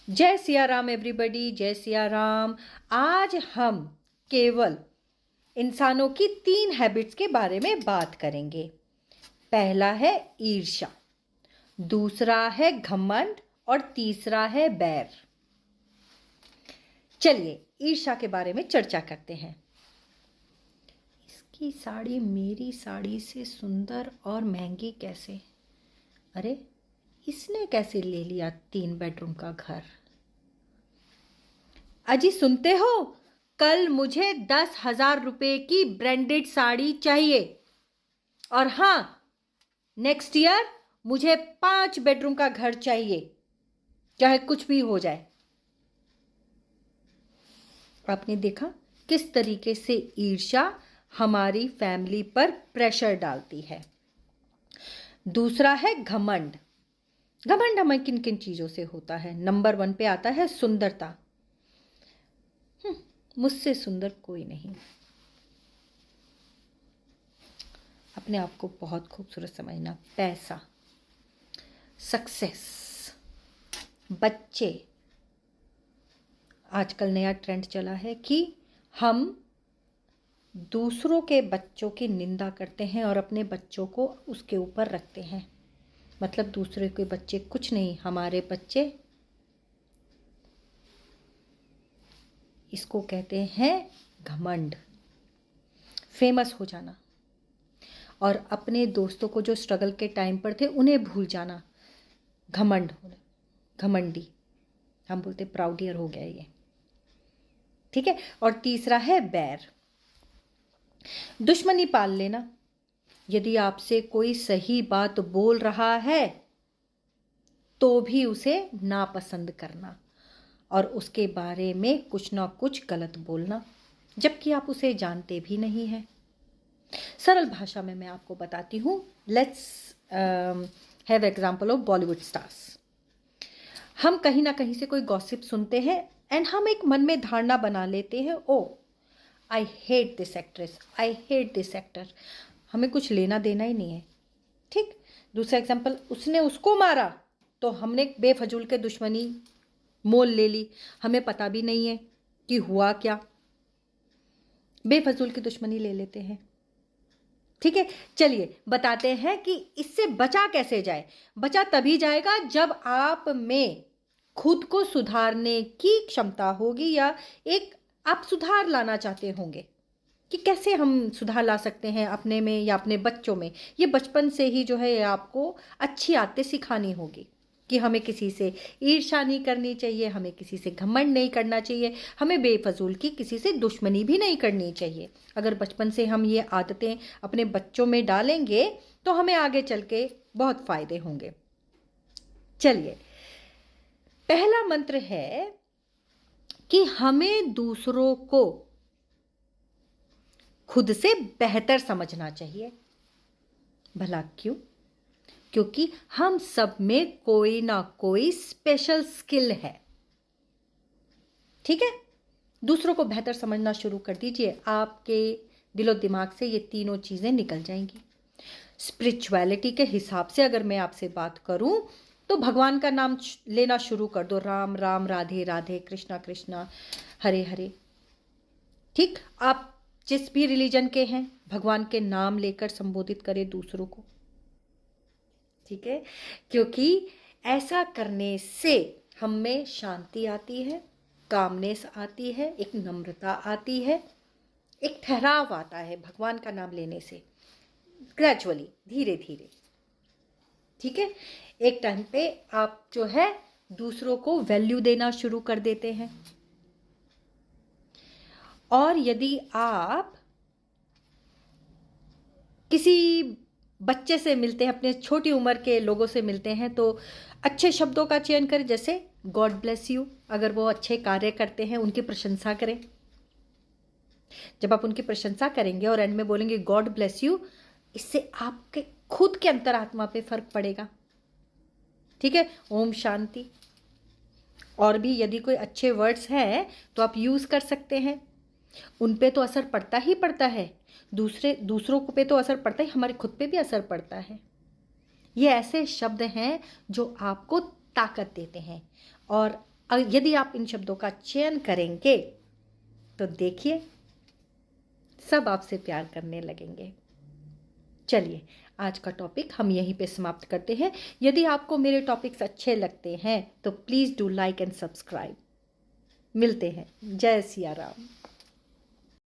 जय सिया राम एवरीबॉडी, जय सिया राम। आज हम केवल इंसानों की 3 हैबिट्स के बारे में बात करेंगे। पहला है ईर्ष्या, दूसरा है घमंड और तीसरा है बैर। चलिए ईर्ष्या के बारे में चर्चा करते हैं। इसकी साड़ी मेरी साड़ी से सुंदर और महंगी कैसे? अरे इसने कैसे ले लिया 3 बेडरूम का घर? अजी सुनते हो, कल मुझे 10,000 रुपए की ब्रांडेड साड़ी चाहिए और हाँ, नेक्स्ट ईयर मुझे 5 बेडरूम का घर चाहिए, चाहे कुछ भी हो जाए। आपने देखा किस तरीके से ईर्ष्या हमारी फैमिली पर प्रेशर डालती है। दूसरा है घमंड। घमंड हमें किन किन चीज़ों से होता है? नंबर 1 पे आता है सुंदरता। मुझसे सुंदर कोई नहीं। अपने आप को बहुत खूबसूरत समझना। पैसा, सक्सेस, बच्चे। आजकल नया ट्रेंड चला है कि हम दूसरों के बच्चों की निंदा करते हैं और अपने बच्चों को उसके ऊपर रखते हैं। मतलब दूसरे के बच्चे कुछ नहीं, हमारे बच्चे। इसको कहते हैं घमंड। फेमस हो जाना और अपने दोस्तों को जो स्ट्रगल के टाइम पर थे उन्हें भूल जाना। घमंड होना, घमंडी। हम बोलते प्राउडियर हो गया ये, ठीक है। और तीसरा है बैर, दुश्मनी पाल लेना। यदि आपसे कोई सही बात बोल रहा है तो भी उसे नापसंद करना और उसके बारे में कुछ ना कुछ गलत बोलना, जबकि आप उसे जानते भी नहीं हैं। सरल भाषा में मैं आपको बताती हूँ। Let's have example of Bollywood stars. हम कहीं ना कहीं से कोई गॉसिप सुनते हैं एंड हम एक मन में धारणा बना लेते हैं, oh I hate this actress, I hate this actor. हमें कुछ लेना देना ही नहीं है, ठीक। दूसरा एग्जाम्पल, उसने उसको मारा तो हमने बेफजूल के दुश्मनी मोल ले ली। हमें पता भी नहीं है कि हुआ क्या, बेफजूल की दुश्मनी ले लेते हैं, ठीक है। चलिए बताते हैं कि इससे बचा कैसे जाए। बचा तभी जाएगा जब आप में खुद को सुधारने की क्षमता होगी, या एक आप सुधार लाना चाहते होंगे कि कैसे हम सुधार ला सकते हैं अपने में या अपने बच्चों में। ये बचपन से ही जो है आपको अच्छी आदतें सिखानी होगी कि हमें किसी से ईर्ष्या नहीं करनी चाहिए, हमें किसी से घमंड नहीं करना चाहिए, हमें बेफजूल की किसी से दुश्मनी भी नहीं करनी चाहिए। अगर बचपन से हम ये आदतें अपने बच्चों में डालेंगे तो हमें आगे चल के बहुत फायदे होंगे। चलिए, पहला मंत्र है कि हमें दूसरों को खुद से बेहतर समझना चाहिए। भला क्यों? क्योंकि हम सब में कोई ना कोई स्पेशल स्किल है, ठीक है। दूसरों को बेहतर समझना शुरू कर दीजिए, आपके दिलो दिमाग से ये तीनों चीजें निकल जाएंगी। स्पिरिचुअलिटी के हिसाब से अगर मैं आपसे बात करूं तो भगवान का नाम लेना शुरू कर दो। राम राम, राधे राधे, कृष्णा कृष्णा, हरे हरे, ठीक। आप जिस भी रिलीजन के हैं, भगवान के नाम लेकर संबोधित करें दूसरों को, ठीक है। क्योंकि ऐसा करने से हम में शांति आती है, कामनेस आती है, एक नम्रता आती है, एक ठहराव आता है भगवान का नाम लेने से, ग्रेजुअली, धीरे धीरे, ठीक है। एक टाइम पे आप जो है दूसरों को वैल्यू देना शुरू कर देते हैं। और यदि आप किसी बच्चे से मिलते हैं, अपने छोटी उम्र के लोगों से मिलते हैं, तो अच्छे शब्दों का चयन करें, जैसे गॉड ब्लेस यू। अगर वो अच्छे कार्य करते हैं उनकी प्रशंसा करें। जब आप उनकी प्रशंसा करेंगे और एंड में बोलेंगे गॉड ब्लेस यू, इससे आपके खुद के अंतरात्मा पे फर्क पड़ेगा, ठीक है। ओम शांति। और भी यदि कोई अच्छे वर्ड्स हैं तो आप यूज कर सकते हैं। उन पे तो असर पड़ता ही पड़ता है, दूसरों को पे तो असर पड़ता ही, हमारे खुद पे भी असर पड़ता है। ये ऐसे शब्द हैं जो आपको ताकत देते हैं और यदि आप इन शब्दों का चयन करेंगे तो देखिए सब आपसे प्यार करने लगेंगे। चलिए आज का टॉपिक हम यहीं पे समाप्त करते हैं। यदि आपको मेरे टॉपिक्स अच्छे लगते हैं तो please do like and subscribe. मिलते हैं। जय सिया राम।